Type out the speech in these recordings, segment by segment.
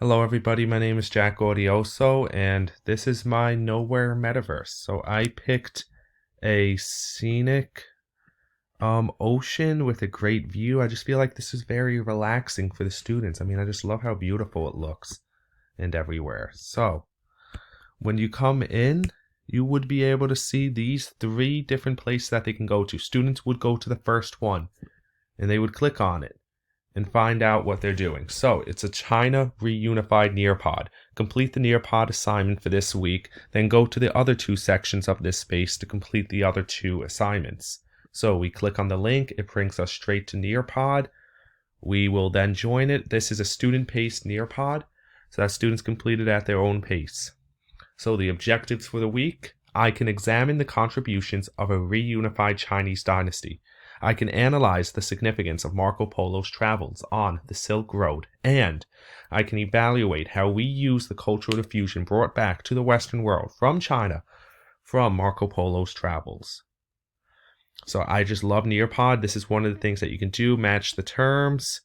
Hello everybody, my name is Jack Audioso and this is my Nowhere Metaverse. So I picked a scenic ocean with a great view. I just feel like this is very relaxing for the students. I mean, I just love how beautiful it looks and everywhere. So when you come in, you would be able to see these three different places that they can go to. Students would go to the first one and they would click on it and find out what they're doing. So it's a China reunified Nearpod. Complete the Nearpod assignment for this week, then go to the other two sections of this space to complete the other two assignments. So we click on the link, it brings us straight to Nearpod. We will then join it. This is a student-paced Nearpod, so that students complete it at their own pace. So the objectives for the week: I can examine the contributions of a reunified Chinese dynasty. I can analyze the significance of Marco Polo's travels on the Silk Road, and I can evaluate how we use the cultural diffusion brought back to the Western world from China from Marco Polo's travels. So I just love Nearpod. This is one of the things that you can do, match the terms.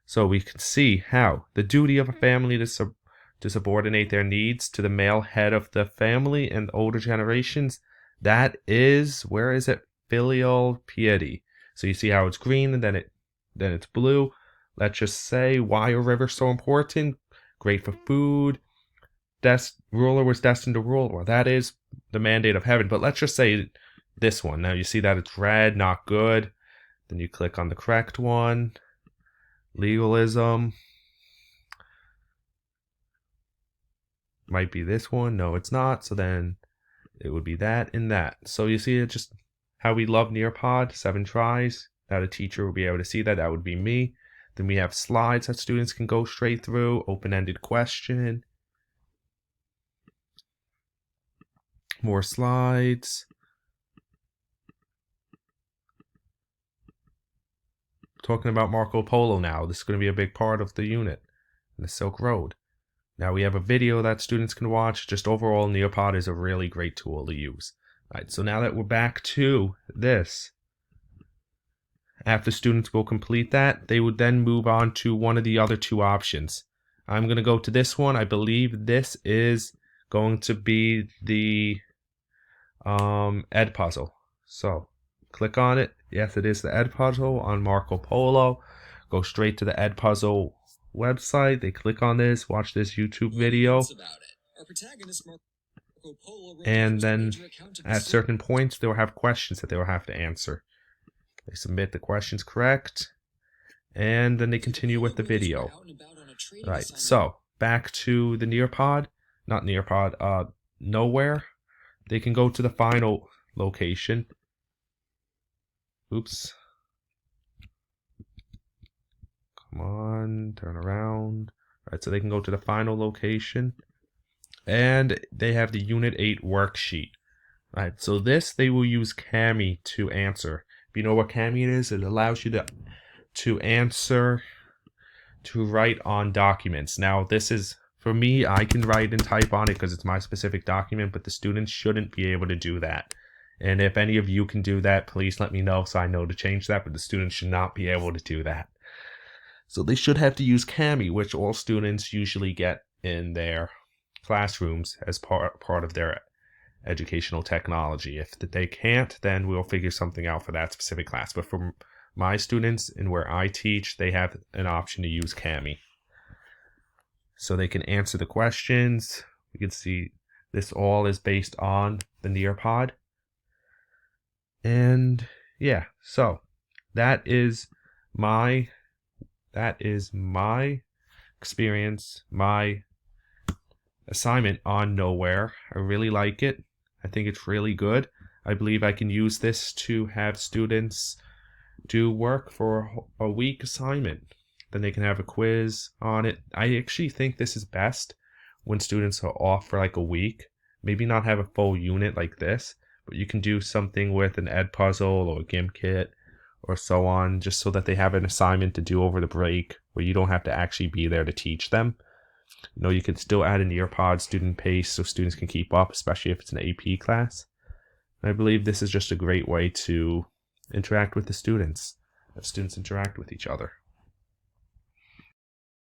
So we can see how the duty of a family to subordinate their needs to the male head of the family and older generations, that is, where is it? Filial piety. So you see how it's green and then it's blue. Let's just say, why are rivers so important? Great for food. Ruler was destined to rule. Well, that is the mandate of heaven. But let's just say this one. Now you see that it's red, not good. Then you click on the correct one. Legalism. Might be this one. No, it's not. So then it would be that and that. So you see it just how we love Nearpod, 7 tries. That a teacher will be able to see that. That would be me. Then we have slides that students can go straight through. Open-ended question. More slides. Talking about Marco Polo now. This is going to be a big part of the unit. And the Silk Road. Now we have a video that students can watch. Just overall, Nearpod is a really great tool to use. Alright, so now that we're back to this, after students will complete that, they would then move on to one of the other two options. I'm going to go to this one. I believe this is going to be the Edpuzzle. So click on it. Yes, it is the Edpuzzle on Marco Polo. Go straight to the Edpuzzle website. They click on this, watch this YouTube video. And then at certain points, they'll have questions that they'll have to answer. They submit the questions correct, and then they continue with the video. Right, so back to the Nowhere. They can go to the final location. Oops. Come on, turn around. Right, so they can go to the final location. And they have the Unit 8 worksheet. Right, so this they will use Kami to answer. If you know what Kami is, it allows you to answer, to write on documents. Now this is, for me, I can write and type on it because it's my specific document, but the students shouldn't be able to do that. And if any of you can do that, please let me know so I know to change that, but the students should not be able to do that. So they should have to use Kami, which all students usually get in their classrooms as part of their educational technology. If they can't, then we'll figure something out for that specific class. But for my students and where I teach, they have an option to use Kami. So they can answer the questions. You can see this all is based on the Nearpod. And yeah, so that is my experience, my assignment on Nowhere. I really like it. I think it's really good. I believe I can use this to have students do work for a week assignment. Then they can have a quiz on it. I actually think this is best when students are off for like a week. Maybe not have a full unit like this, but you can do something with an Edpuzzle or a Gimkit or so on, just so that they have an assignment to do over the break where you don't have to actually be there to teach them. You know, you can still add a Nearpod student pace so students can keep up, especially if it's an AP class. And I believe this is just a great way to interact with the students, have students interact with each other.